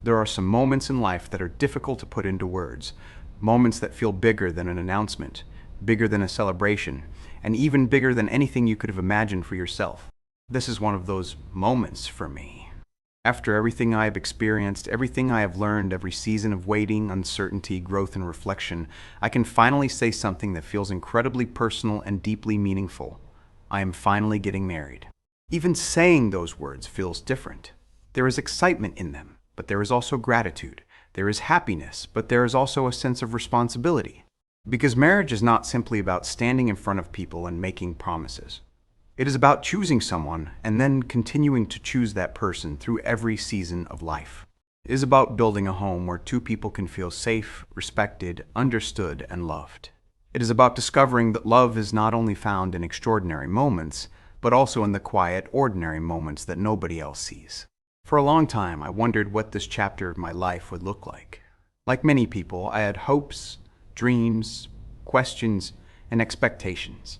There are some moments in life that are difficult to put into words, moments that feel bigger than an announcement, bigger than a celebration, and even bigger than anything you could have imagined for yourself. This is one of those moments for me. After everything I have experienced, everything I have learned, every season of waiting, uncertainty, growth, and reflection, I can finally say something that feels incredibly personal and deeply meaningful. I am finally getting married. Even saying those words feels different. There is excitement in them, but there is also gratitude. There is happiness, but there is also a sense of responsibility. Because marriage is not simply about standing in front of people and making promises. It is about choosing someone and then continuing to choose that person through every season of life. It is about building a home where two people can feel safe, respected, understood, and loved. It is about discovering that love is not only found in extraordinary moments, but also in the quiet, ordinary moments that nobody else sees. For a long time, I wondered what this chapter of my life would look like. Like many people, I had hopes, dreams, questions, and expectations.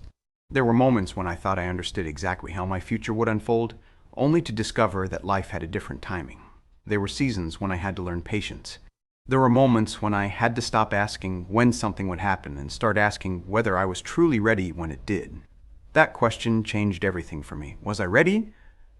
There were moments when I thought I understood exactly how my future would unfold, only to discover that life had a different timing. There were seasons when I had to learn patience. There were moments when I had to stop asking when something would happen and start asking whether I was truly ready when it did. That question changed everything for me. Was I ready?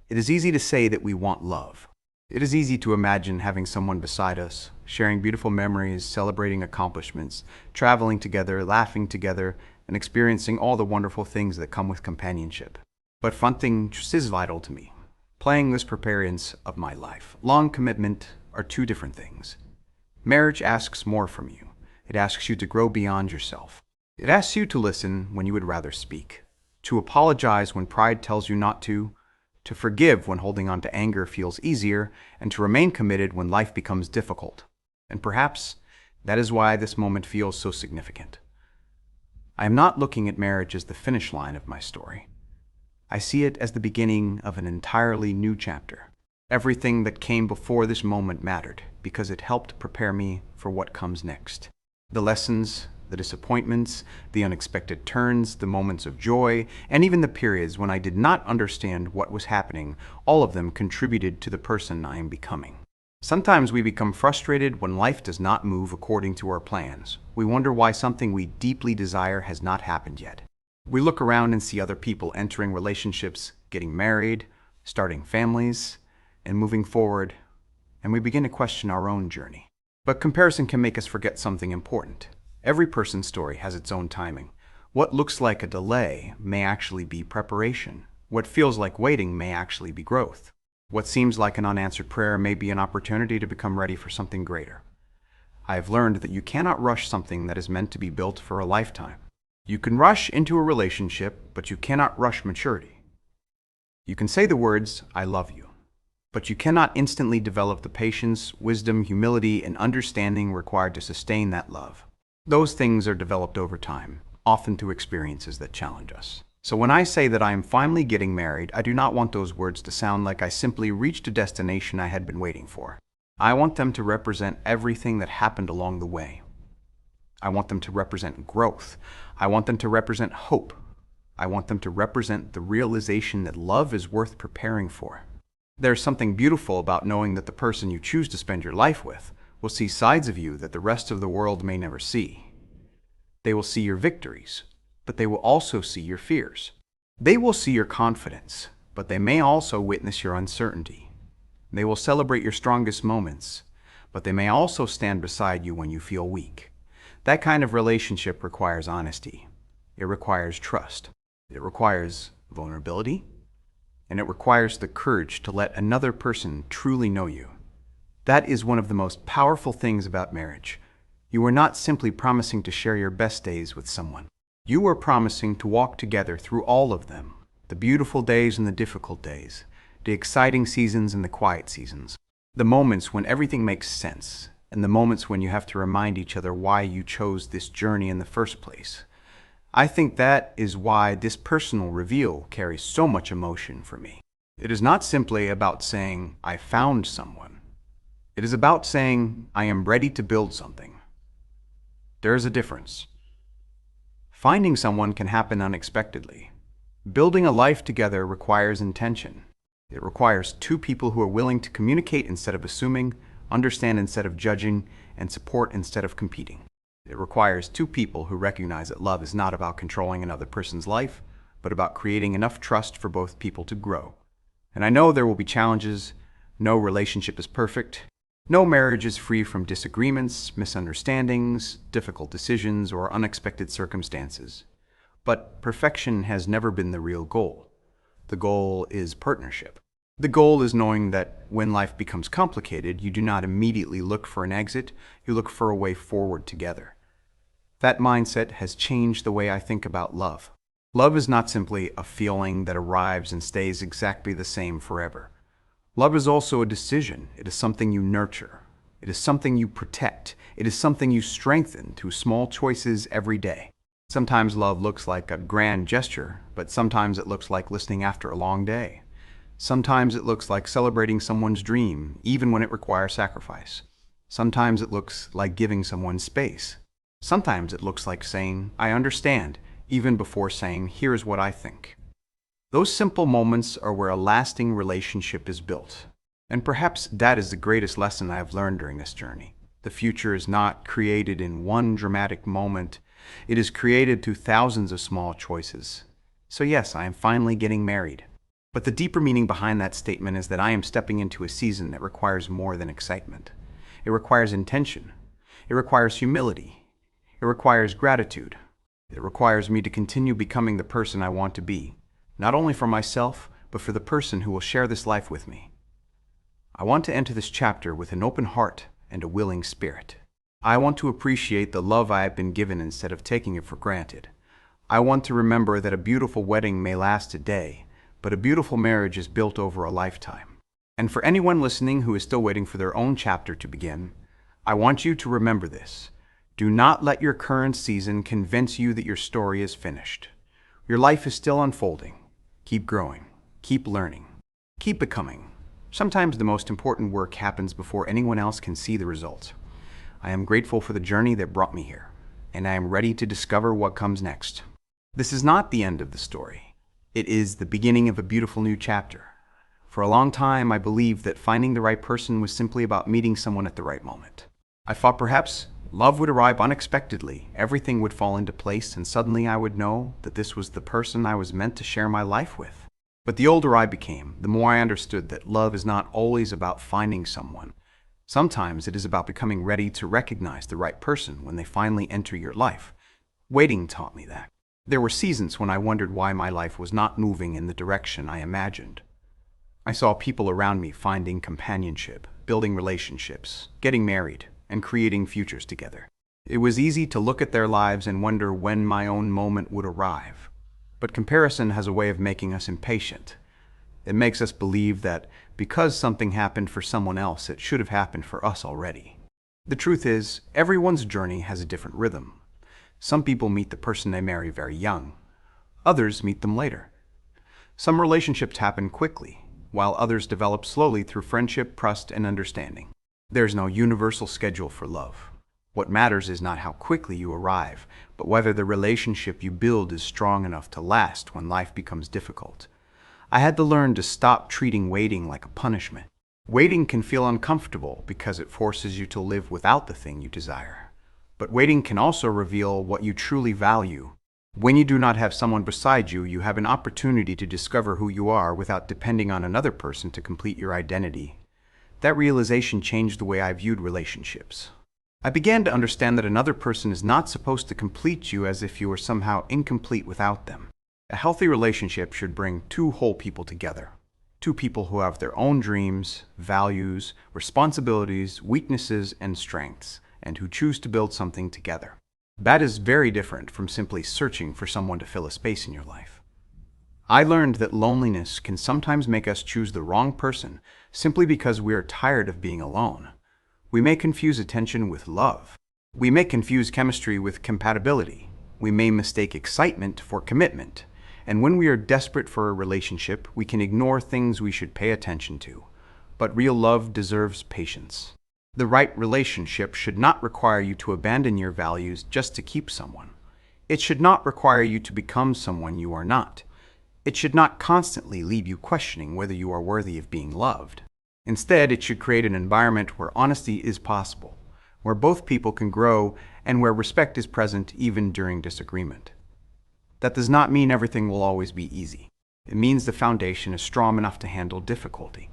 It is easy to say that we want love. It is easy to imagine having someone beside us, sharing beautiful memories, celebrating accomplishments, traveling together, laughing together, and experiencing all the wonderful things that come with companionship. But fronting just is vital to me. Playing this preparedness of my life. Long commitment are two different things. Marriage asks more from you. It asks you to grow beyond yourself. It asks you to listen when you would rather speak, to apologize when pride tells you not to forgive when holding on to anger feels easier, and to remain committed when life becomes difficult. And perhaps that is why this moment feels so significant. I am not looking at marriage as the finish line of my story. I see it as the beginning of an entirely new chapter. Everything that came before this moment mattered because it helped prepare me for what comes next. The lessons, the disappointments, the unexpected turns, the moments of joy, and even the periods when I did not understand what was happening, all of them contributed to the person I am becoming. Sometimes we become frustrated when life does not move according to our plans. We wonder why something we deeply desire has not happened yet. We look around and see other people entering relationships, getting married, starting families, and moving forward, and we begin to question our own journey. But comparison can make us forget something important. Every person's story has its own timing. What looks like a delay may actually be preparation. What feels like waiting may actually be growth. What seems like an unanswered prayer may be an opportunity to become ready for something greater. I have learned that you cannot rush something that is meant to be built for a lifetime. You can rush into a relationship, but you cannot rush maturity. You can say the words, "I love you," but you cannot instantly develop the patience, wisdom, humility, and understanding required to sustain that love. Those things are developed over time, often through experiences that challenge us. So when I say that I am finally getting married, I do not want those words to sound like I simply reached a destination I had been waiting for. I want them to represent everything that happened along the way. I want them to represent growth. I want them to represent hope. I want them to represent the realization that love is worth preparing for. There's something beautiful about knowing that the person you choose to spend your life with will see sides of you that the rest of the world may never see. They will see your victories, but they will also see your fears. They will see your confidence, but they may also witness your uncertainty. They will celebrate your strongest moments, but they may also stand beside you when you feel weak. That kind of relationship requires honesty. It requires trust. It requires vulnerability. And it requires the courage to let another person truly know you. That is one of the most powerful things about marriage. You are not simply promising to share your best days with someone. You are promising to walk together through all of them, the beautiful days and the difficult days, the exciting seasons and the quiet seasons, the moments when everything makes sense, and the moments when you have to remind each other why you chose this journey in the first place. I think that is why this personal reveal carries so much emotion for me. It is not simply about saying, "I found someone." It is about saying, "I am ready to build something." There is a difference. Finding someone can happen unexpectedly. Building a life together requires intention. It requires two people who are willing to communicate instead of assuming, understand instead of judging, and support instead of competing. It requires two people who recognize that love is not about controlling another person's life, but about creating enough trust for both people to grow. And I know there will be challenges. No relationship is perfect. No marriage is free from disagreements, misunderstandings, difficult decisions, or unexpected circumstances. But perfection has never been the real goal. The goal is partnership. The goal is knowing that when life becomes complicated, you do not immediately look for an exit, you look for a way forward together. That mindset has changed the way I think about love. Love is not simply a feeling that arrives and stays exactly the same forever. Love is also a decision. It is something you nurture. It is something you protect. It is something you strengthen through small choices every day. Sometimes love looks like a grand gesture, but sometimes it looks like listening after a long day. Sometimes it looks like celebrating someone's dream, even when it requires sacrifice. Sometimes it looks like giving someone space. Sometimes it looks like saying, "I understand," even before saying, "Here's what I think." Those simple moments are where a lasting relationship is built. And perhaps that is the greatest lesson I have learned during this journey. The future is not created in one dramatic moment. It is created through thousands of small choices. So yes, I am finally getting married. But the deeper meaning behind that statement is that I am stepping into a season that requires more than excitement. It requires intention. It requires humility. It requires gratitude. It requires me to continue becoming the person I want to be, not only for myself, but for the person who will share this life with me. I want to enter this chapter with an open heart and a willing spirit. I want to appreciate the love I have been given instead of taking it for granted. I want to remember that a beautiful wedding may last a day, but a beautiful marriage is built over a lifetime. And for anyone listening who is still waiting for their own chapter to begin, I want you to remember this. Do not let your current season convince you that your story is finished. Your life is still unfolding. Keep growing. Keep learning. Keep becoming. Sometimes the most important work happens before anyone else can see the results. I am grateful for the journey that brought me here, and I am ready to discover what comes next. This is not the end of the story. It is the beginning of a beautiful new chapter. For a long time, I believed that finding the right person was simply about meeting someone at the right moment. I thought perhaps love would arrive unexpectedly, everything would fall into place, and suddenly I would know that this was the person I was meant to share my life with. But the older I became, the more I understood that love is not always about finding someone. Sometimes it is about becoming ready to recognize the right person when they finally enter your life. Waiting taught me that. There were seasons when I wondered why my life was not moving in the direction I imagined. I saw people around me finding companionship, building relationships, getting married, and creating futures together. It was easy to look at their lives and wonder when my own moment would arrive. But comparison has a way of making us impatient. It makes us believe that because something happened for someone else, it should have happened for us already. The truth is, everyone's journey has a different rhythm. Some people meet the person they marry very young. Others meet them later. Some relationships happen quickly, while others develop slowly through friendship, trust, and understanding. There's no universal schedule for love. What matters is not how quickly you arrive, but whether the relationship you build is strong enough to last when life becomes difficult. I had to learn to stop treating waiting like a punishment. Waiting can feel uncomfortable because it forces you to live without the thing you desire. But waiting can also reveal what you truly value. When you do not have someone beside you, you have an opportunity to discover who you are without depending on another person to complete your identity. That realization changed the way I viewed relationships. I began to understand that another person is not supposed to complete you as if you were somehow incomplete without them. A healthy relationship should bring two whole people together. Two people who have their own dreams, values, responsibilities, weaknesses, and strengths, and who choose to build something together. That is very different from simply searching for someone to fill a space in your life. I learned that loneliness can sometimes make us choose the wrong person simply because we are tired of being alone. We may confuse attention with love. We may confuse chemistry with compatibility. We may mistake excitement for commitment. And when we are desperate for a relationship, we can ignore things we should pay attention to. But real love deserves patience. The right relationship should not require you to abandon your values just to keep someone. It should not require you to become someone you are not. It should not constantly leave you questioning whether you are worthy of being loved. Instead, it should create an environment where honesty is possible, where both people can grow, and where respect is present even during disagreement. That does not mean everything will always be easy. It means the foundation is strong enough to handle difficulty.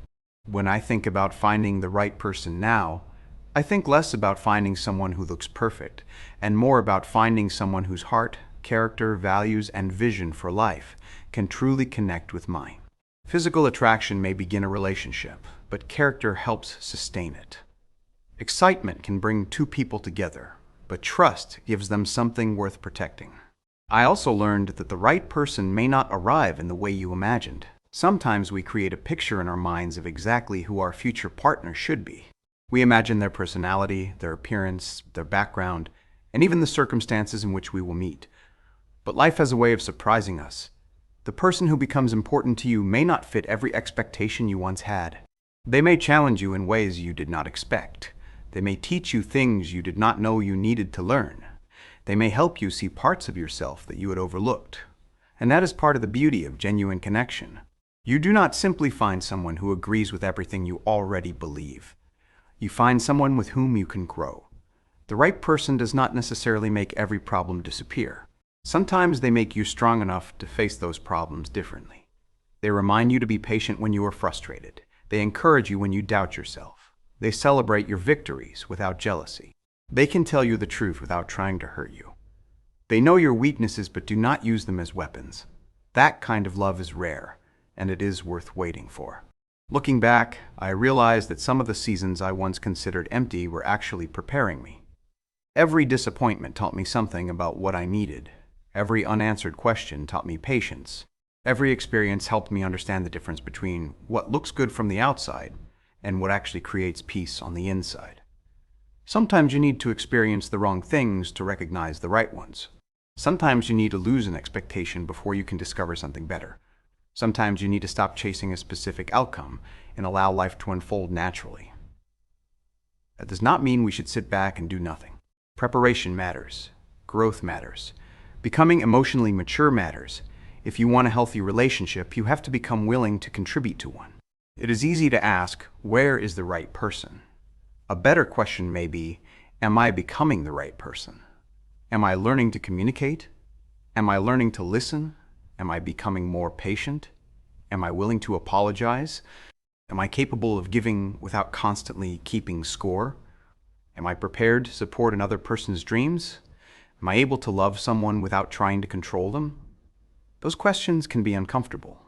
When I think about finding the right person now, I think less about finding someone who looks perfect, and more about finding someone whose heart, character, values, and vision for life can truly connect with mine. Physical attraction may begin a relationship, but character helps sustain it. Excitement can bring two people together, but trust gives them something worth protecting. I also learned that the right person may not arrive in the way you imagined. Sometimes we create a picture in our minds of exactly who our future partner should be. We imagine their personality, their appearance, their background, and even the circumstances in which we will meet. But life has a way of surprising us. The person who becomes important to you may not fit every expectation you once had. They may challenge you in ways you did not expect. They may teach you things you did not know you needed to learn. They may help you see parts of yourself that you had overlooked. And that is part of the beauty of genuine connection. You do not simply find someone who agrees with everything you already believe. You find someone with whom you can grow. The right person does not necessarily make every problem disappear. Sometimes they make you strong enough to face those problems differently. They remind you to be patient when you are frustrated. They encourage you when you doubt yourself. They celebrate your victories without jealousy. They can tell you the truth without trying to hurt you. They know your weaknesses but do not use them as weapons. That kind of love is rare, and it is worth waiting for. Looking back, I realized that some of the seasons I once considered empty were actually preparing me. Every disappointment taught me something about what I needed. Every unanswered question taught me patience. Every experience helped me understand the difference between what looks good from the outside and what actually creates peace on the inside. Sometimes you need to experience the wrong things to recognize the right ones. Sometimes you need to lose an expectation before you can discover something better. Sometimes you need to stop chasing a specific outcome and allow life to unfold naturally. That does not mean we should sit back and do nothing. Preparation matters. Growth matters. Becoming emotionally mature matters. If you want a healthy relationship, you have to become willing to contribute to one. It is easy to ask, where is the right person? A better question may be, am I becoming the right person? Am I learning to communicate? Am I learning to listen? Am I becoming more patient? Am I willing to apologize? Am I capable of giving without constantly keeping score? Am I prepared to support another person's dreams? Am I able to love someone without trying to control them? Those questions can be uncomfortable,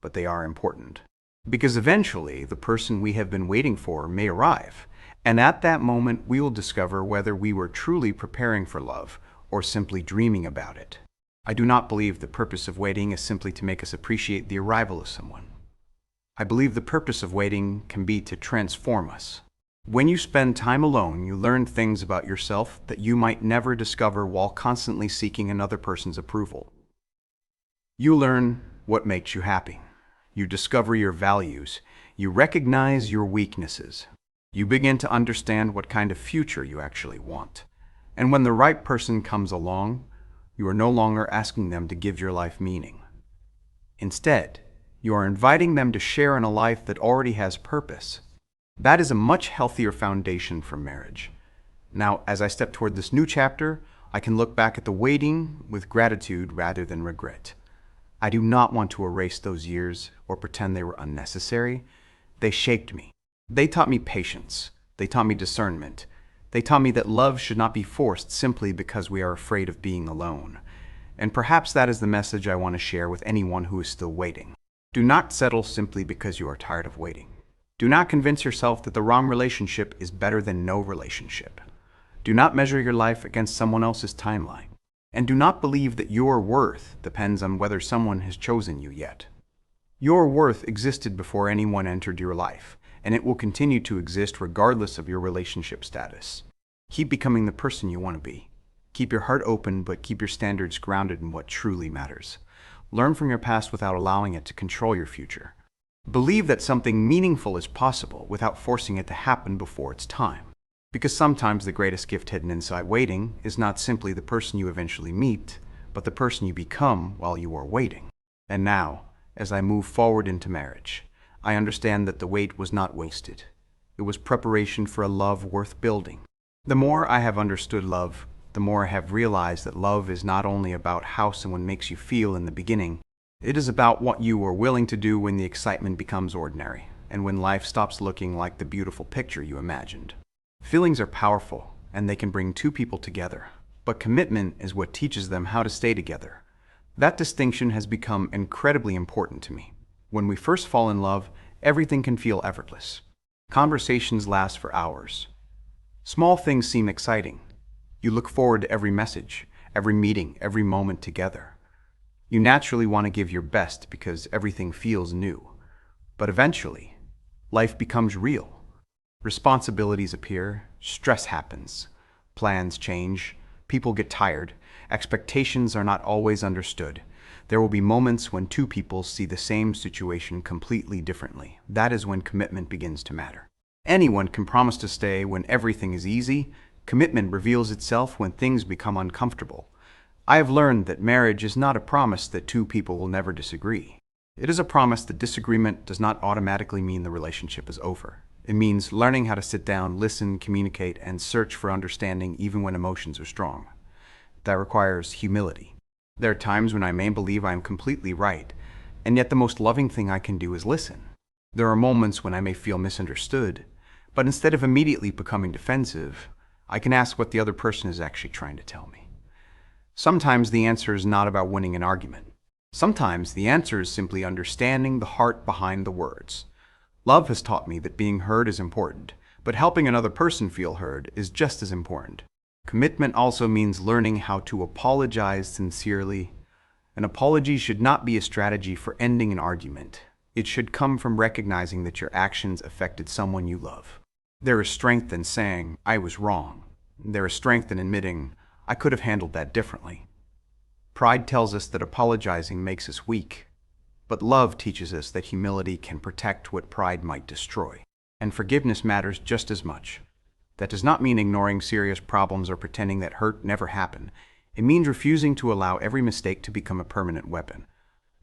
but they are important. Because eventually, the person we have been waiting for may arrive, and at that moment we will discover whether we were truly preparing for love or simply dreaming about it. I do not believe the purpose of waiting is simply to make us appreciate the arrival of someone. I believe the purpose of waiting can be to transform us. When you spend time alone, you learn things about yourself that you might never discover while constantly seeking another person's approval. You learn what makes you happy. You discover your values. You recognize your weaknesses. You begin to understand what kind of future you actually want. And when the right person comes along, you are no longer asking them to give your life meaning. Instead, you are inviting them to share in a life that already has purpose. That is a much healthier foundation for marriage. Now, as I step toward this new chapter, I can look back at the waiting with gratitude rather than regret. I do not want to erase those years or pretend they were unnecessary. They shaped me. They taught me patience. They taught me discernment. They taught me that love should not be forced simply because we are afraid of being alone. And perhaps that is the message I want to share with anyone who is still waiting. Do not settle simply because you are tired of waiting. Do not convince yourself that the wrong relationship is better than no relationship. Do not measure your life against someone else's timeline. And do not believe that your worth depends on whether someone has chosen you yet. Your worth existed before anyone entered your life, and it will continue to exist regardless of your relationship status. Keep becoming the person you want to be. Keep your heart open, but keep your standards grounded in what truly matters. Learn from your past without allowing it to control your future. Believe that something meaningful is possible without forcing it to happen before it's time. Because sometimes the greatest gift hidden inside waiting is not simply the person you eventually meet, but the person you become while you are waiting. And now, as I move forward into marriage, I understand that the wait was not wasted. It was preparation for a love worth building. The more I have understood love, the more I have realized that love is not only about how someone makes you feel in the beginning, it is about what you are willing to do when the excitement becomes ordinary, and when life stops looking like the beautiful picture you imagined. Feelings are powerful, and they can bring two people together, but commitment is what teaches them how to stay together. That distinction has become incredibly important to me. When we first fall in love, everything can feel effortless. Conversations last for hours. Small things seem exciting. You look forward to every message, every meeting, every moment together. You naturally want to give your best because everything feels new. But eventually, life becomes real. Responsibilities appear, stress happens, plans change, people get tired, expectations are not always understood. There will be moments when two people see the same situation completely differently. That is when commitment begins to matter. Anyone can promise to stay when everything is easy. Commitment reveals itself when things become uncomfortable. I have learned that marriage is not a promise that two people will never disagree. It is a promise that disagreement does not automatically mean the relationship is over. It means learning how to sit down, listen, communicate, and search for understanding even when emotions are strong. That requires humility. There are times when I may believe I am completely right, and yet the most loving thing I can do is listen. There are moments when I may feel misunderstood, but instead of immediately becoming defensive, I can ask what the other person is actually trying to tell me. Sometimes the answer is not about winning an argument. Sometimes the answer is simply understanding the heart behind the words. Love has taught me that being heard is important, but helping another person feel heard is just as important. Commitment also means learning how to apologize sincerely. An apology should not be a strategy for ending an argument. It should come from recognizing that your actions affected someone you love. There is strength in saying, "I was wrong." There is strength in admitting, "I could have handled that differently." Pride tells us that apologizing makes us weak. But love teaches us that humility can protect what pride might destroy. And forgiveness matters just as much. That does not mean ignoring serious problems or pretending that hurt never happened. It means refusing to allow every mistake to become a permanent weapon.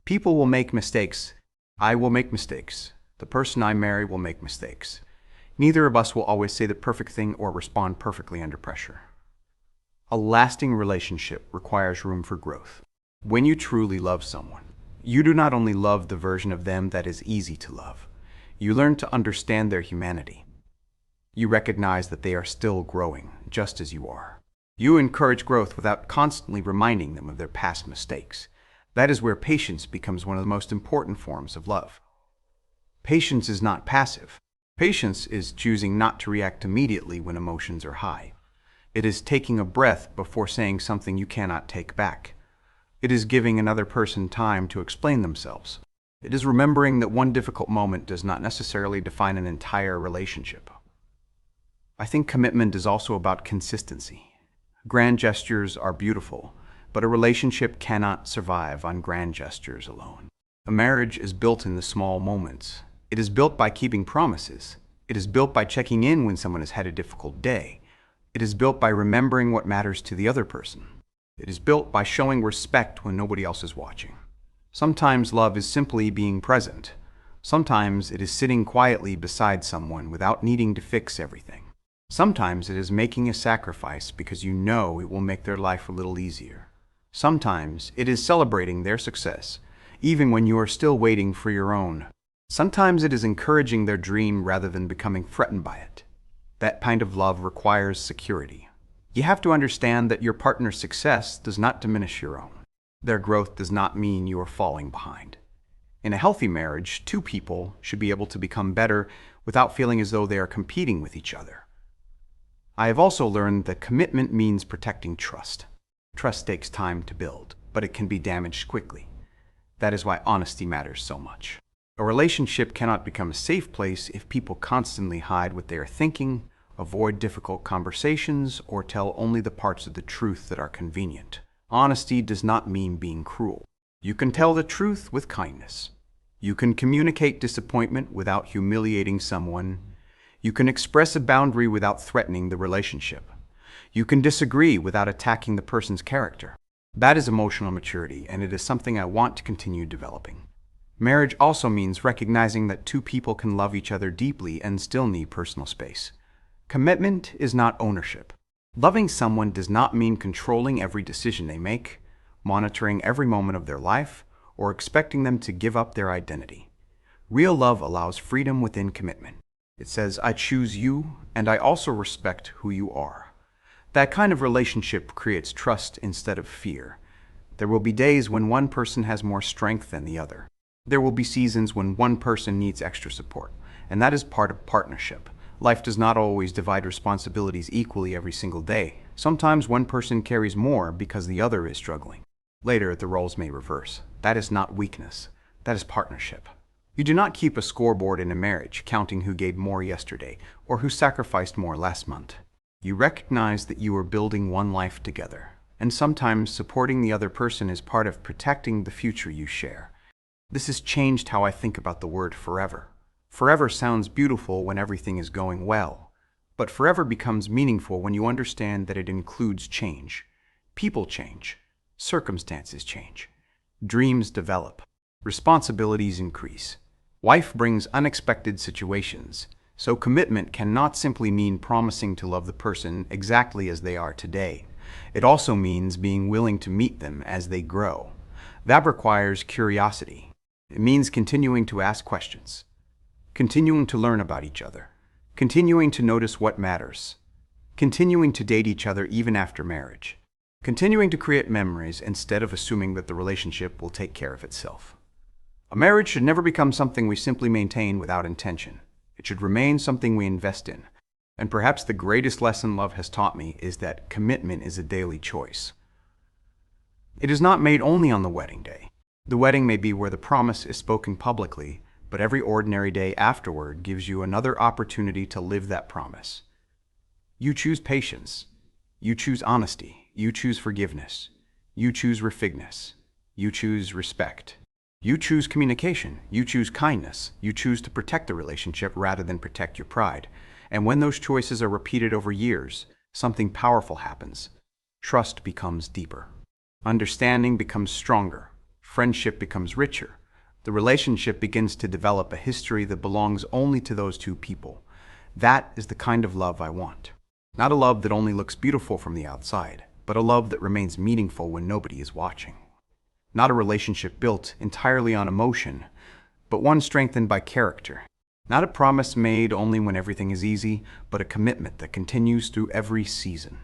People will make mistakes. I will make mistakes. The person I marry will make mistakes. Neither of us will always say the perfect thing or respond perfectly under pressure. A lasting relationship requires room for growth. When you truly love someone, you do not only love the version of them that is easy to love. You learn to understand their humanity. You recognize that they are still growing, just as you are. You encourage growth without constantly reminding them of their past mistakes. That is where patience becomes one of the most important forms of love. Patience is not passive. Patience is choosing not to react immediately when emotions are high. It is taking a breath before saying something you cannot take back. It is giving another person time to explain themselves. It is remembering that one difficult moment does not necessarily define an entire relationship. I think commitment is also about consistency. Grand gestures are beautiful, but a relationship cannot survive on grand gestures alone. A marriage is built in the small moments. It is built by keeping promises. It is built by checking in when someone has had a difficult day. It is built by remembering what matters to the other person. It is built by showing respect when nobody else is watching. Sometimes love is simply being present. Sometimes it is sitting quietly beside someone without needing to fix everything. Sometimes it is making a sacrifice because you know it will make their life a little easier. Sometimes it is celebrating their success, even when you are still waiting for your own. Sometimes it is encouraging their dream rather than becoming threatened by it. That kind of love requires security. You have to understand that your partner's success does not diminish your own. Their growth does not mean you are falling behind. In a healthy marriage, two people should be able to become better without feeling as though they are competing with each other. I have also learned that commitment means protecting trust. Trust takes time to build, but it can be damaged quickly. That is why honesty matters so much. A relationship cannot become a safe place if people constantly hide what they are thinking, avoid difficult conversations, or tell only the parts of the truth that are convenient. Honesty does not mean being cruel. You can tell the truth with kindness. You can communicate disappointment without humiliating someone. You can express a boundary without threatening the relationship. You can disagree without attacking the person's character. That is emotional maturity, and it is something I want to continue developing. Marriage also means recognizing that two people can love each other deeply and still need personal space. Commitment is not ownership. Loving someone does not mean controlling every decision they make, monitoring every moment of their life, or expecting them to give up their identity. Real love allows freedom within commitment. It says, I choose you, and I also respect who you are. That kind of relationship creates trust instead of fear. There will be days when one person has more strength than the other. There will be seasons when one person needs extra support, and that is part of partnership. Life does not always divide responsibilities equally every single day. Sometimes one person carries more because the other is struggling. Later, the roles may reverse. That is not weakness. That is partnership. You do not keep a scoreboard in a marriage, counting who gave more yesterday or who sacrificed more last month. You recognize that you are building one life together, and sometimes supporting the other person is part of protecting the future you share. This has changed how I think about the word forever. Forever sounds beautiful when everything is going well, but forever becomes meaningful when you understand that it includes change. People change. Circumstances change. Dreams develop. Responsibilities increase. Life brings unexpected situations, so commitment cannot simply mean promising to love the person exactly as they are today. It also means being willing to meet them as they grow. That requires curiosity. It means continuing to ask questions, continuing to learn about each other, continuing to notice what matters, continuing to date each other even after marriage, continuing to create memories instead of assuming that the relationship will take care of itself. A marriage should never become something we simply maintain without intention. It should remain something we invest in. And perhaps the greatest lesson love has taught me is that commitment is a daily choice. It is not made only on the wedding day. The wedding may be where the promise is spoken publicly, but every ordinary day afterward gives you another opportunity to live that promise. You choose patience. You choose honesty. You choose forgiveness. You choose refignis. You choose respect. You choose communication. You choose kindness. You choose to protect the relationship rather than protect your pride. And when those choices are repeated over years, something powerful happens. Trust becomes deeper. Understanding becomes stronger. Friendship becomes richer. The relationship begins to develop a history that belongs only to those two people. That is the kind of love I want. Not a love that only looks beautiful from the outside, but a love that remains meaningful when nobody is watching. Not a relationship built entirely on emotion, but one strengthened by character. Not a promise made only when everything is easy, but a commitment that continues through every season.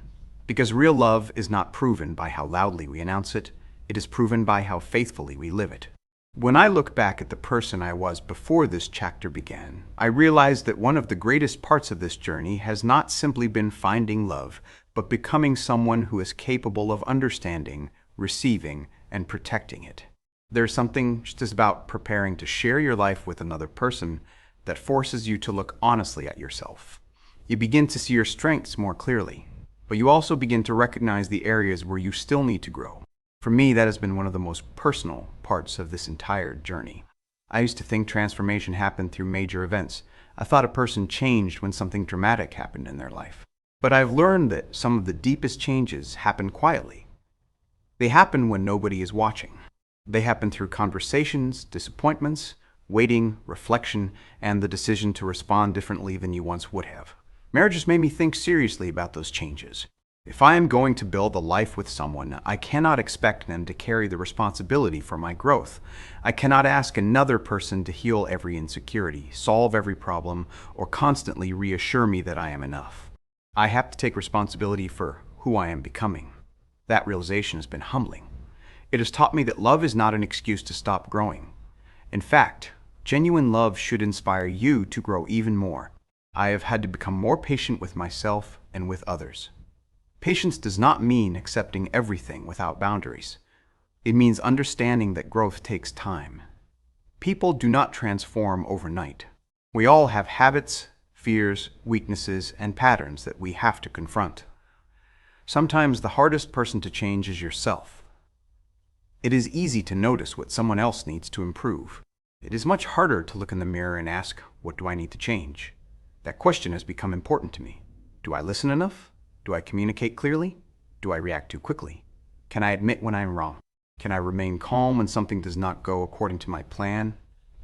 Because real love is not proven by how loudly we announce it, it is proven by how faithfully we live it. When I look back at the person I was before this chapter began, I realize that one of the greatest parts of this journey has not simply been finding love, but becoming someone who is capable of understanding, receiving, and protecting it. There's something just as about preparing to share your life with another person that forces you to look honestly at yourself. You begin to see your strengths more clearly, but you also begin to recognize the areas where you still need to grow. For me, that has been one of the most personal parts of this entire journey. I used to think transformation happened through major events. I thought a person changed when something dramatic happened in their life. But I've learned that some of the deepest changes happen quietly. They happen when nobody is watching. They happen through conversations, disappointments, waiting, reflection, and the decision to respond differently than you once would have. Marriage has made me think seriously about those changes. If I am going to build a life with someone, I cannot expect them to carry the responsibility for my growth. I cannot ask another person to heal every insecurity, solve every problem, or constantly reassure me that I am enough. I have to take responsibility for who I am becoming. That realization has been humbling. It has taught me that love is not an excuse to stop growing. In fact, genuine love should inspire you to grow even more. I have had to become more patient with myself and with others. Patience does not mean accepting everything without boundaries. It means understanding that growth takes time. People do not transform overnight. We all have habits, fears, weaknesses, and patterns that we have to confront. Sometimes the hardest person to change is yourself. It is easy to notice what someone else needs to improve. It is much harder to look in the mirror and ask, what do I need to change? That question has become important to me. Do I listen enough? Do I communicate clearly? Do I react too quickly? Can I admit when I'm wrong? Can I remain calm when something does not go according to my plan?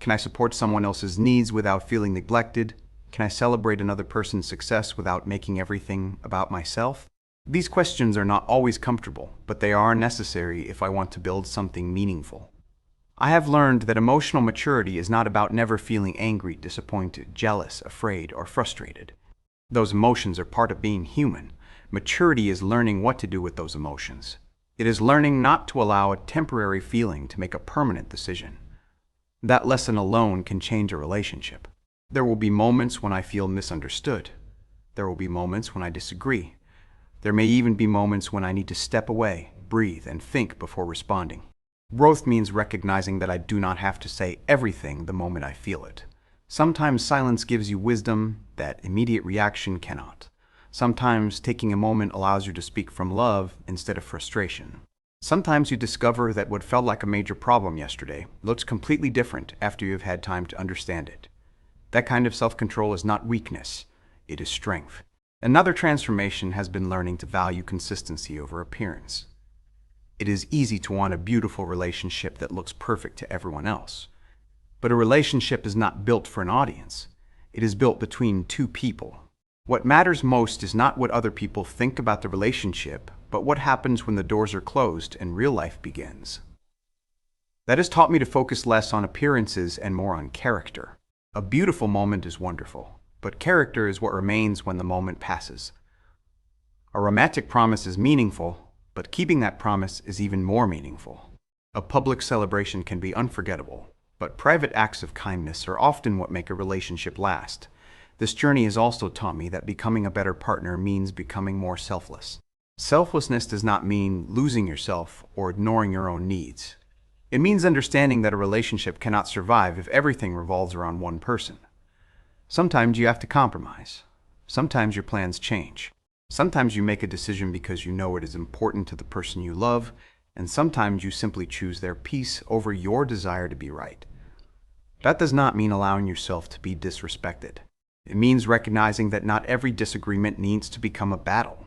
Can I support someone else's needs without feeling neglected? Can I celebrate another person's success without making everything about myself? These questions are not always comfortable, but they are necessary if I want to build something meaningful. I have learned that emotional maturity is not about never feeling angry, disappointed, jealous, afraid, or frustrated. Those emotions are part of being human. Maturity is learning what to do with those emotions. It is learning not to allow a temporary feeling to make a permanent decision. That lesson alone can change a relationship. There will be moments when I feel misunderstood. There will be moments when I disagree. There may even be moments when I need to step away, breathe, and think before responding. Growth means recognizing that I do not have to say everything the moment I feel it. Sometimes silence gives you wisdom that immediate reaction cannot. Sometimes taking a moment allows you to speak from love instead of frustration. Sometimes you discover that what felt like a major problem yesterday looks completely different after you've had time to understand it. That kind of self-control is not weakness, it is strength. Another transformation has been learning to value consistency over appearance. It is easy to want a beautiful relationship that looks perfect to everyone else. But a relationship is not built for an audience. It is built between two people. What matters most is not what other people think about the relationship, but what happens when the doors are closed and real life begins. That has taught me to focus less on appearances and more on character. A beautiful moment is wonderful, but character is what remains when the moment passes. A romantic promise is meaningful, but keeping that promise is even more meaningful. A public celebration can be unforgettable, but private acts of kindness are often what make a relationship last. This journey has also taught me that becoming a better partner means becoming more selfless. Selflessness does not mean losing yourself or ignoring your own needs. It means understanding that a relationship cannot survive if everything revolves around one person. Sometimes you have to compromise. Sometimes your plans change. Sometimes you make a decision because you know it is important to the person you love, and sometimes you simply choose their peace over your desire to be right. That does not mean allowing yourself to be disrespected. It means recognizing that not every disagreement needs to become a battle.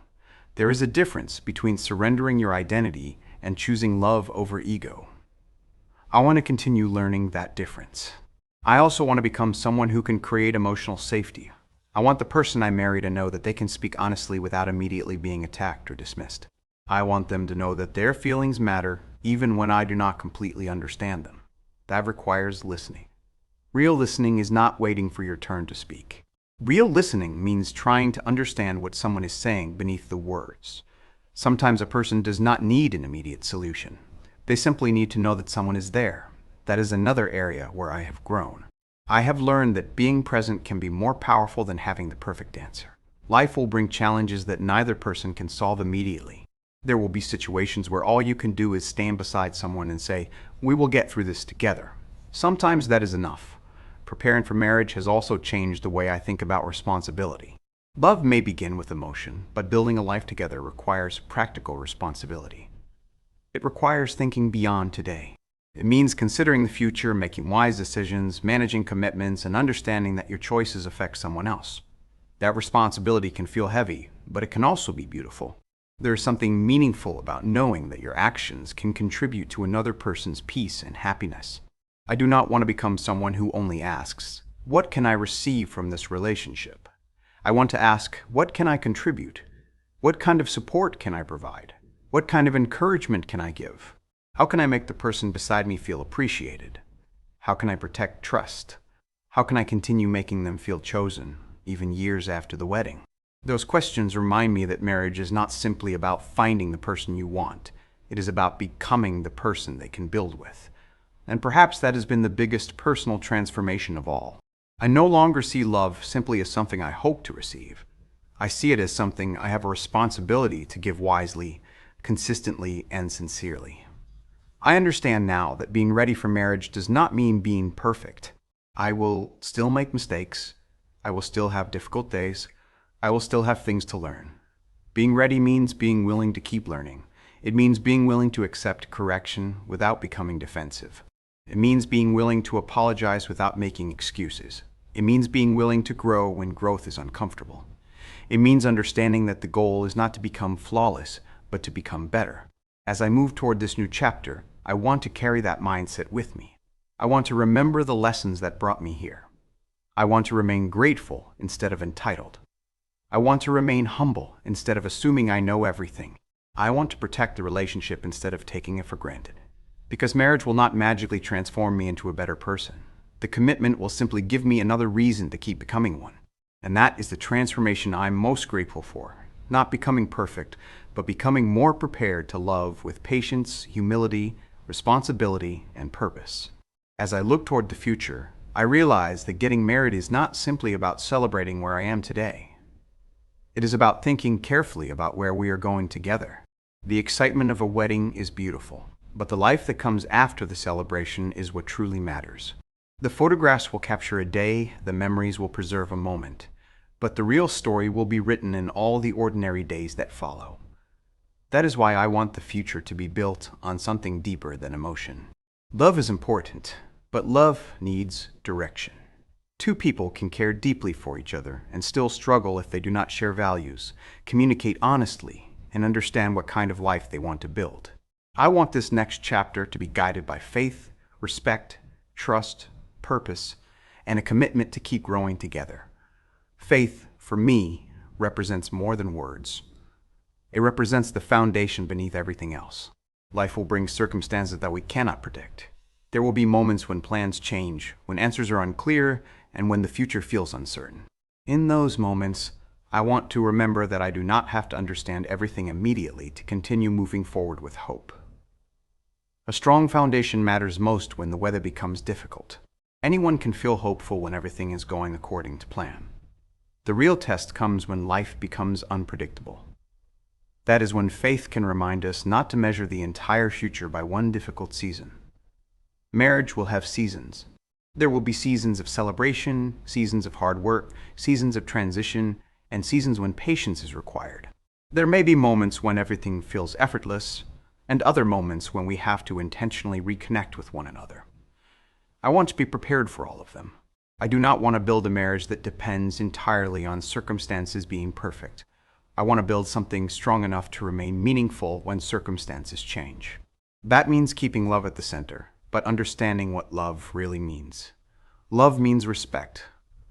There is a difference between surrendering your identity and choosing love over ego. I want to continue learning that difference. I also want to become someone who can create emotional safety. I want the person I marry to know that they can speak honestly without immediately being attacked or dismissed. I want them to know that their feelings matter even when I do not completely understand them. That requires listening. Real listening is not waiting for your turn to speak. Real listening means trying to understand what someone is saying beneath the words. Sometimes a person does not need an immediate solution. They simply need to know that someone is there. That is another area where I have grown. I have learned that being present can be more powerful than having the perfect answer. Life will bring challenges that neither person can solve immediately. There will be situations where all you can do is stand beside someone and say, "We will get through this together." Sometimes that is enough. Preparing for marriage has also changed the way I think about responsibility. Love may begin with emotion, but building a life together requires practical responsibility. It requires thinking beyond today. It means considering the future, making wise decisions, managing commitments, and understanding that your choices affect someone else. That responsibility can feel heavy, but it can also be beautiful. There is something meaningful about knowing that your actions can contribute to another person's peace and happiness. I do not want to become someone who only asks, "What can I receive from this relationship?" I want to ask, "What can I contribute? What kind of support can I provide? What kind of encouragement can I give? How can I make the person beside me feel appreciated? How can I protect trust? How can I continue making them feel chosen, even years after the wedding?" Those questions remind me that marriage is not simply about finding the person you want. It is about becoming the person they can build with. And perhaps that has been the biggest personal transformation of all. I no longer see love simply as something I hope to receive. I see it as something I have a responsibility to give wisely, consistently, and sincerely. I understand now that being ready for marriage does not mean being perfect. I will still make mistakes. I will still have difficult days. I will still have things to learn. Being ready means being willing to keep learning. It means being willing to accept correction without becoming defensive. It means being willing to apologize without making excuses. It means being willing to grow when growth is uncomfortable. It means understanding that the goal is not to become flawless, but to become better. As I move toward this new chapter, I want to carry that mindset with me. I want to remember the lessons that brought me here. I want to remain grateful instead of entitled. I want to remain humble instead of assuming I know everything. I want to protect the relationship instead of taking it for granted. Because marriage will not magically transform me into a better person. The commitment will simply give me another reason to keep becoming one. And that is the transformation I'm most grateful for. Not becoming perfect, but becoming more prepared to love with patience, humility, responsibility, and purpose. As I look toward the future, I realize that getting married is not simply about celebrating where I am today. It is about thinking carefully about where we are going together. The excitement of a wedding is beautiful, but the life that comes after the celebration is what truly matters. The photographs will capture a day, the memories will preserve a moment, but the real story will be written in all the ordinary days that follow. That is why I want the future to be built on something deeper than emotion. Love is important, but love needs direction. Two people can care deeply for each other and still struggle if they do not share values, communicate honestly, and understand what kind of life they want to build. I want this next chapter to be guided by faith, respect, trust, purpose, and a commitment to keep growing together. Faith, for me, represents more than words. It represents the foundation beneath everything else. Life will bring circumstances that we cannot predict. There will be moments when plans change, when answers are unclear, and when the future feels uncertain. In those moments, I want to remember that I do not have to understand everything immediately to continue moving forward with hope. A strong foundation matters most when the weather becomes difficult. Anyone can feel hopeful when everything is going according to plan. The real test comes when life becomes unpredictable. That is when faith can remind us not to measure the entire future by one difficult season. Marriage will have seasons. There will be seasons of celebration, seasons of hard work, seasons of transition, and seasons when patience is required. There may be moments when everything feels effortless, and other moments when we have to intentionally reconnect with one another. I want to be prepared for all of them. I do not want to build a marriage that depends entirely on circumstances being perfect. I want to build something strong enough to remain meaningful when circumstances change. That means keeping love at the center, but understanding what love really means. Love means respect.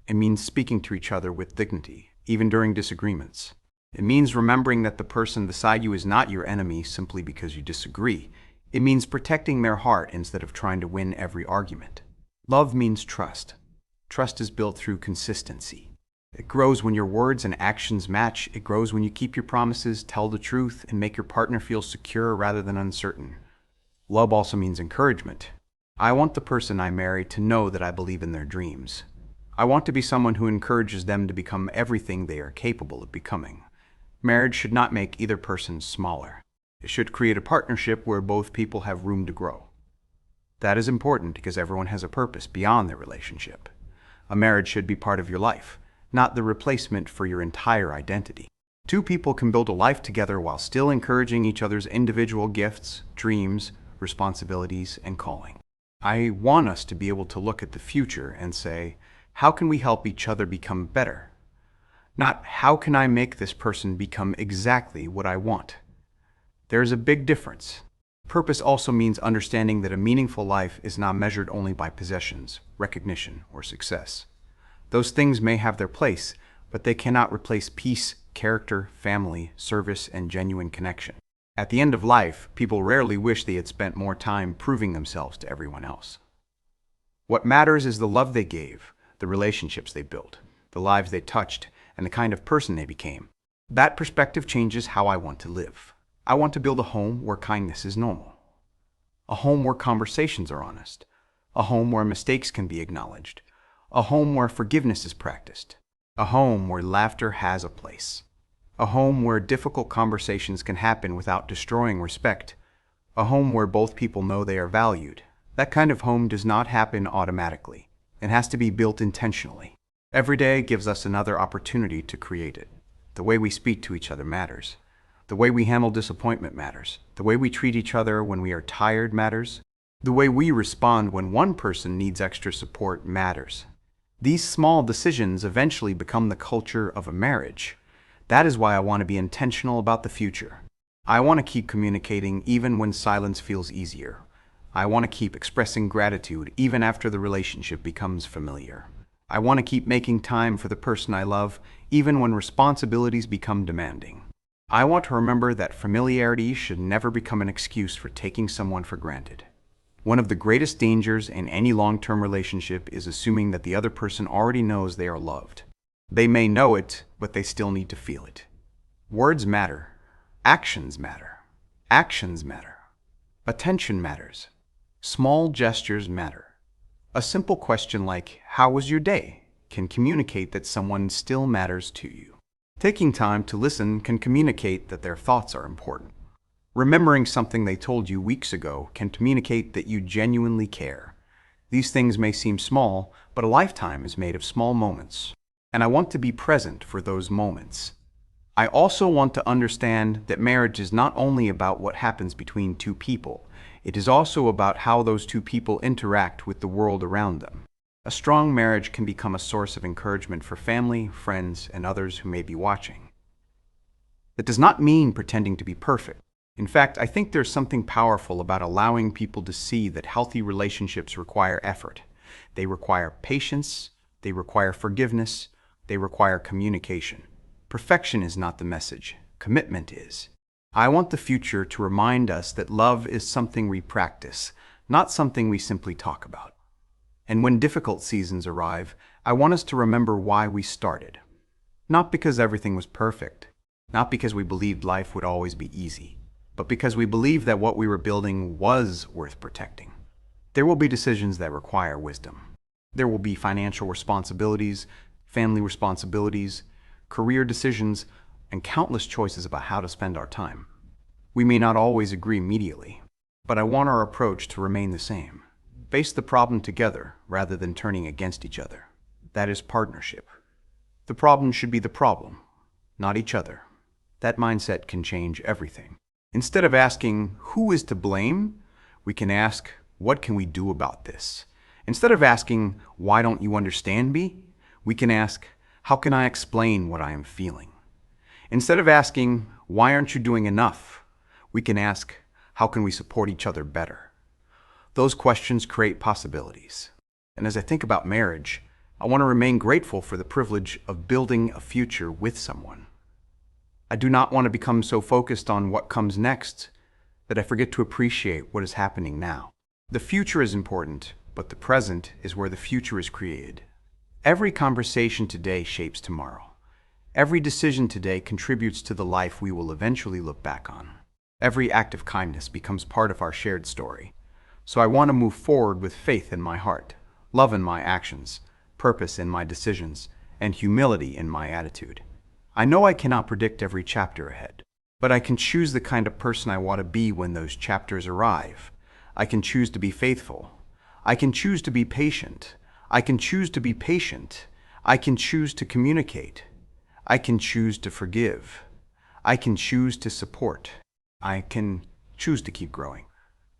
It means speaking to each other with dignity, even during disagreements. It means remembering that the person beside you is not your enemy simply because you disagree. It means protecting their heart instead of trying to win every argument. Love means trust. Trust is built through consistency. It grows when your words and actions match. It grows when you keep your promises, tell the truth, and make your partner feel secure rather than uncertain. Love also means encouragement. I want the person I marry to know that I believe in their dreams. I want to be someone who encourages them to become everything they are capable of becoming. Marriage should not make either person smaller. It should create a partnership where both people have room to grow. That is important because everyone has a purpose beyond their relationship. A marriage should be part of your life, not the replacement for your entire identity. Two people can build a life together while still encouraging each other's individual gifts, dreams, responsibilities, and calling. I want us to be able to look at the future and say, how can we help each other become better? Not, how can I make this person become exactly what I want? There is a big difference. Purpose also means understanding that a meaningful life is not measured only by possessions, recognition, or success. Those things may have their place, but they cannot replace peace, character, family, service, and genuine connection. At the end of life, people rarely wish they had spent more time proving themselves to everyone else. What matters is the love they gave, the relationships they built, the lives they touched, and the kind of person they became. That perspective changes how I want to live. I want to build a home where kindness is normal. A home where conversations are honest. A home where mistakes can be acknowledged. A home where forgiveness is practiced. A home where laughter has a place. A home where difficult conversations can happen without destroying respect. A home where both people know they are valued. That kind of home does not happen automatically. It has to be built intentionally. Every day gives us another opportunity to create it. The way we speak to each other matters. The way we handle disappointment matters. The way we treat each other when we are tired matters. The way we respond when one person needs extra support matters. These small decisions eventually become the culture of a marriage. That is why I want to be intentional about the future. I want to keep communicating even when silence feels easier. I want to keep expressing gratitude even after the relationship becomes familiar. I want to keep making time for the person I love even when responsibilities become demanding. I want to remember that familiarity should never become an excuse for taking someone for granted. One of the greatest dangers in any long-term relationship is assuming that the other person already knows they are loved. They may know it, but they still need to feel it. Words matter. Actions matter. Actions matter. Attention matters. Small gestures matter. A simple question like, "How was your day?" can communicate that someone still matters to you. Taking time to listen can communicate that their thoughts are important. Remembering something they told you weeks ago can communicate that you genuinely care. These things may seem small, but a lifetime is made of small moments. And I want to be present for those moments. I also want to understand that marriage is not only about what happens between two people, it is also about how those two people interact with the world around them. A strong marriage can become a source of encouragement for family, friends, and others who may be watching. That does not mean pretending to be perfect. In fact, I think there's something powerful about allowing people to see that healthy relationships require effort. They require patience, they require forgiveness, they require communication. Perfection is not the message, commitment is. I want the future to remind us that love is something we practice, not something we simply talk about. And when difficult seasons arrive, I want us to remember why we started. Not because everything was perfect, not because we believed life would always be easy, but because we believed that what we were building was worth protecting. There will be decisions that require wisdom. There will be financial responsibilities, family responsibilities, career decisions, and countless choices about how to spend our time. We may not always agree immediately, but I want our approach to remain the same. Face the problem together rather than turning against each other. That is partnership. The problem should be the problem, not each other. That mindset can change everything. Instead of asking, "Who is to blame?" we can ask, "What can we do about this?" Instead of asking, "Why don't you understand me?" we can ask, "How can I explain what I am feeling?" Instead of asking, "Why aren't you doing enough?" we can ask, "How can we support each other better?" Those questions create possibilities. And as I think about marriage, I want to remain grateful for the privilege of building a future with someone. I do not want to become so focused on what comes next that I forget to appreciate what is happening now. The future is important, but the present is where the future is created. Every conversation today shapes tomorrow. Every decision today contributes to the life we will eventually look back on. Every act of kindness becomes part of our shared story. So I want to move forward with faith in my heart, love in my actions, purpose in my decisions, and humility in my attitude. I know I cannot predict every chapter ahead, but I can choose the kind of person I want to be when those chapters arrive. I can choose to be faithful. I can choose to be patient. I can choose to be patient. I can choose to communicate. I can choose to forgive. I can choose to support. I can choose to keep growing.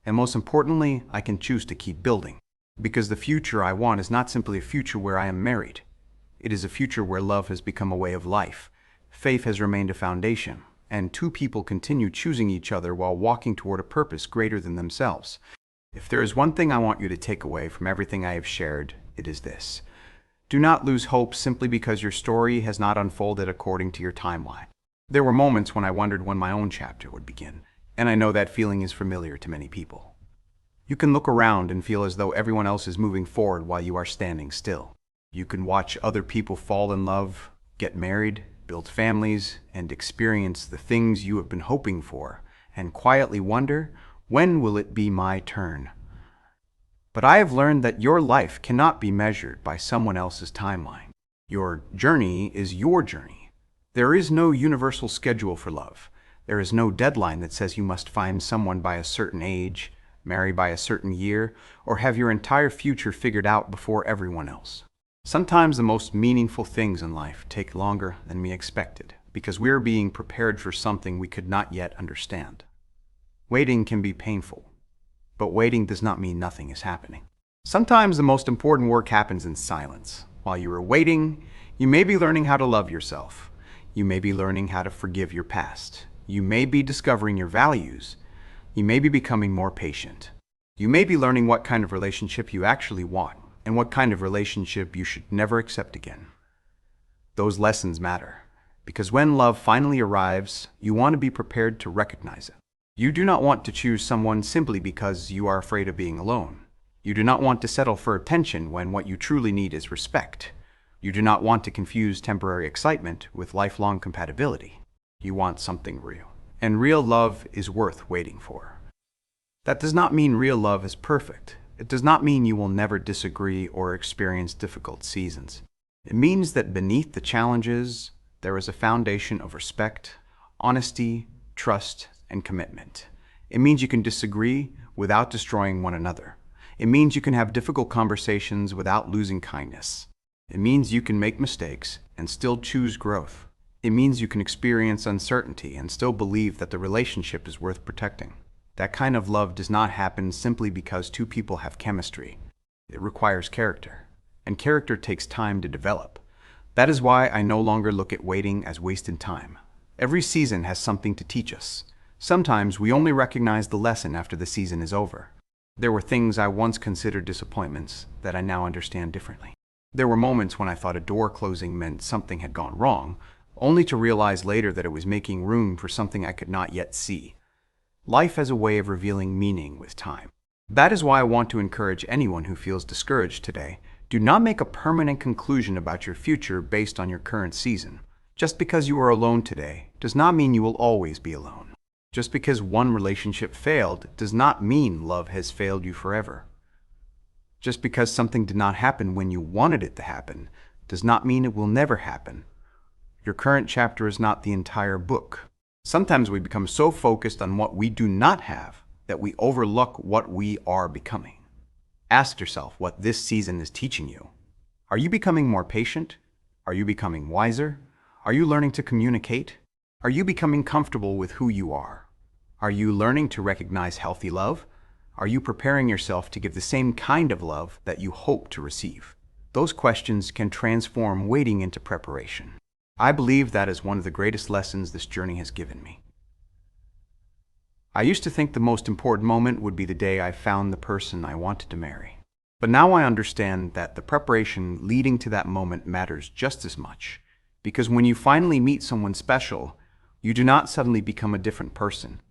And most importantly, I can choose to keep building. Because the future I want is not simply a future where I am married. It is a future where love has become a way of life. Faith has remained a foundation, and two people continue choosing each other while walking toward a purpose greater than themselves. If there is one thing I want you to take away from everything I have shared, it is this. Do not lose hope simply because your story has not unfolded according to your timeline. There were moments when I wondered when my own chapter would begin, and I know that feeling is familiar to many people. You can look around and feel as though everyone else is moving forward while you are standing still. You can watch other people fall in love, get married, build families, and experience the things you have been hoping for, and quietly wonder, when will it be my turn? But I have learned that your life cannot be measured by someone else's timeline. Your journey is your journey. There is no universal schedule for love. There is no deadline that says you must find someone by a certain age, marry by a certain year, or have your entire future figured out before everyone else. Sometimes the most meaningful things in life take longer than we expected, because we are being prepared for something we could not yet understand. Waiting can be painful, but waiting does not mean nothing is happening. Sometimes the most important work happens in silence. While you are waiting, you may be learning how to love yourself. You may be learning how to forgive your past. You may be discovering your values. You may be becoming more patient. You may be learning what kind of relationship you actually want and what kind of relationship you should never accept again. Those lessons matter, because when love finally arrives, you want to be prepared to recognize it. You do not want to choose someone simply because you are afraid of being alone. You do not want to settle for attention when what you truly need is respect. You do not want to confuse temporary excitement with lifelong compatibility. You want something real. And real love is worth waiting for. That does not mean real love is perfect. It does not mean you will never disagree or experience difficult seasons. It means that beneath the challenges, there is a foundation of respect, honesty, trust, and commitment. It means you can disagree without destroying one another. It means you can have difficult conversations without losing kindness. It means you can make mistakes and still choose growth. It means you can experience uncertainty and still believe that the relationship is worth protecting. That kind of love does not happen simply because two people have chemistry. It requires character, and character takes time to develop. That is why I no longer look at waiting as wasted time. Every season has something to teach us. Sometimes we only recognize the lesson after the season is over. There were things I once considered disappointments that I now understand differently. There were moments when I thought a door closing meant something had gone wrong, only to realize later that it was making room for something I could not yet see. Life has a way of revealing meaning with time. That is why I want to encourage anyone who feels discouraged today. Do not make a permanent conclusion about your future based on your current season. Just because you are alone today does not mean you will always be alone. Just because one relationship failed does not mean love has failed you forever. Just because something did not happen when you wanted it to happen does not mean it will never happen. Your current chapter is not the entire book. Sometimes we become so focused on what we do not have that we overlook what we are becoming. Ask yourself what this season is teaching you. Are you becoming more patient? Are you becoming wiser? Are you learning to communicate? Are you becoming comfortable with who you are? Are you learning to recognize healthy love? Are you preparing yourself to give the same kind of love that you hope to receive? Those questions can transform waiting into preparation. I believe that is one of the greatest lessons this journey has given me. I used to think the most important moment would be the day I found the person I wanted to marry. But now I understand that the preparation leading to that moment matters just as much. Because when you finally meet someone special, you do not suddenly become a different person.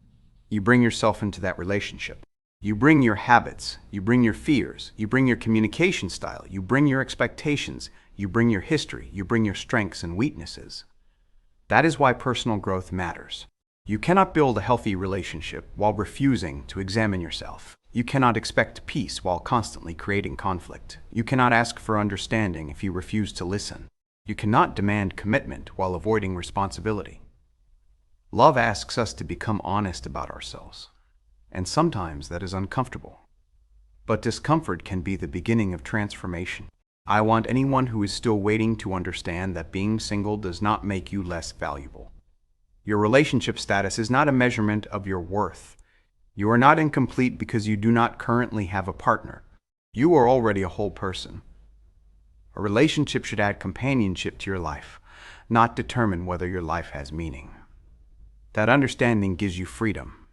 You bring yourself into that relationship. You bring your habits, you bring your fears, you bring your communication style, you bring your expectations, you bring your history, you bring your strengths and weaknesses. That is why personal growth matters. You cannot build a healthy relationship while refusing to examine yourself. You cannot expect peace while constantly creating conflict. You cannot ask for understanding if you refuse to listen. You cannot demand commitment while avoiding responsibility. Love asks us to become honest about ourselves. And sometimes that is uncomfortable. But discomfort can be the beginning of transformation. I want anyone who is still waiting to understand that being single does not make you less valuable. Your relationship status is not a measurement of your worth. You are not incomplete because you do not currently have a partner. You are already a whole person. A relationship should add companionship to your life, not determine whether your life has meaning. That understanding gives you freedom.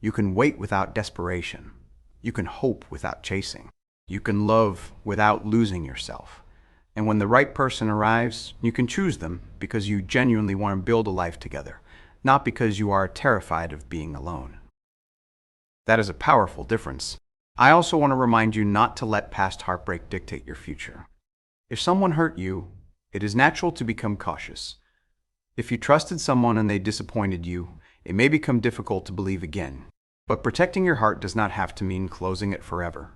You can wait without desperation. You can hope without chasing. You can love without losing yourself. And when the right person arrives, you can choose them because you genuinely want to build a life together, not because you are terrified of being alone. That is a powerful difference. I also want to remind you not to let past heartbreak dictate your future. If someone hurt you, it is natural to become cautious. If you trusted someone and they disappointed you, it may become difficult to believe again. But protecting your heart does not have to mean closing it forever.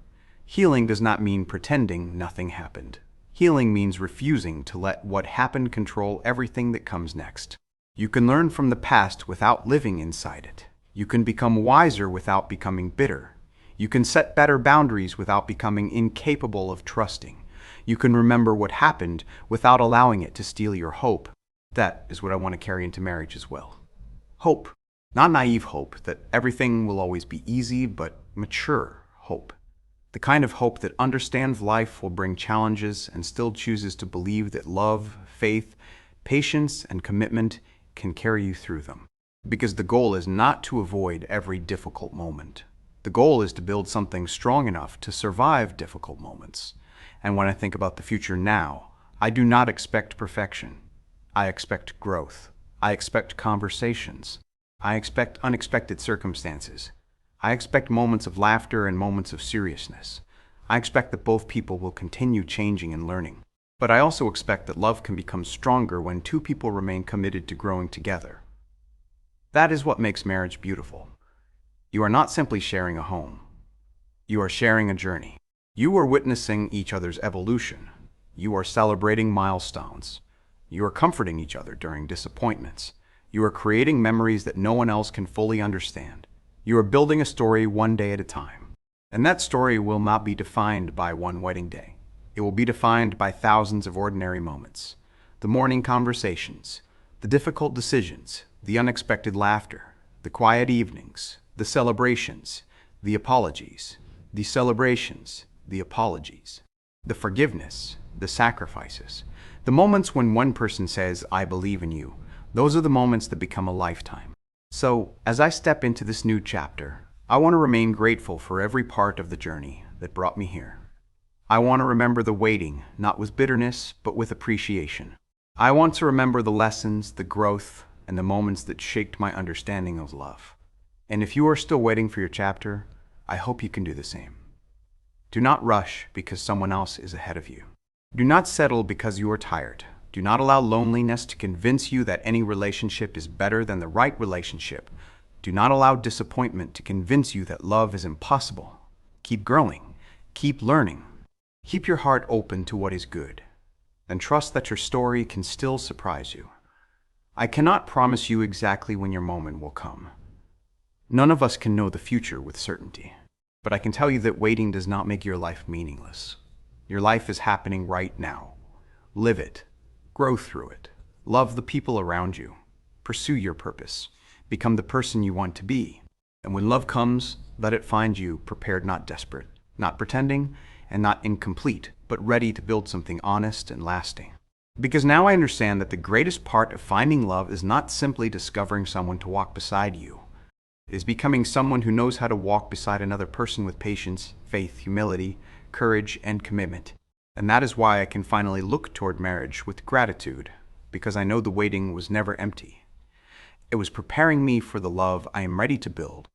Healing does not mean pretending nothing happened. Healing means refusing to let what happened control everything that comes next. You can learn from the past without living inside it. You can become wiser without becoming bitter. You can set better boundaries without becoming incapable of trusting. You can remember what happened without allowing it to steal your hope. That is what I want to carry into marriage as well. Hope. Not naive hope that everything will always be easy, but mature hope. The kind of hope that understands life will bring challenges and still chooses to believe that love, faith, patience, and commitment can carry you through them. Because the goal is not to avoid every difficult moment. The goal is to build something strong enough to survive difficult moments. And when I think about the future now, I do not expect perfection. I expect growth. I expect conversations. I expect unexpected circumstances. I expect moments of laughter and moments of seriousness. I expect that both people will continue changing and learning. But I also expect that love can become stronger when two people remain committed to growing together. That is what makes marriage beautiful. You are not simply sharing a home. You are sharing a journey. You are witnessing each other's evolution. You are celebrating milestones. You are comforting each other during disappointments. You are creating memories that no one else can fully understand. You are building a story one day at a time. And that story will not be defined by one wedding day. It will be defined by thousands of ordinary moments. The morning conversations, the difficult decisions, the unexpected laughter, the quiet evenings, the celebrations, the apologies, the celebrations, the apologies, the forgiveness, the sacrifices, the moments when one person says, "I believe in you." Those are the moments that become a lifetime. So, as I step into this new chapter, I want to remain grateful for every part of the journey that brought me here. I want to remember the waiting, not with bitterness, but with appreciation. I want to remember the lessons, the growth, and the moments that shaped my understanding of love. And if you are still waiting for your chapter, I hope you can do the same. Do not rush because someone else is ahead of you. Do not settle because you are tired. Do not allow loneliness to convince you that any relationship is better than the right relationship. Do not allow disappointment to convince you that love is impossible. Keep growing. Keep learning. Keep your heart open to what is good. And trust that your story can still surprise you. I cannot promise you exactly when your moment will come. None of us can know the future with certainty. But I can tell you that waiting does not make your life meaningless. Your life is happening right now. Live it. Grow through it. Love the people around you. Pursue your purpose. Become the person you want to be. And when love comes, let it find you prepared, not desperate, not pretending, and not incomplete, but ready to build something honest and lasting. Because now I understand that the greatest part of finding love is not simply discovering someone to walk beside you. It is becoming someone who knows how to walk beside another person with patience, faith, humility, courage, and commitment. And that is why I can finally look toward marriage with gratitude, because I know the waiting was never empty. It was preparing me for the love I am ready to build.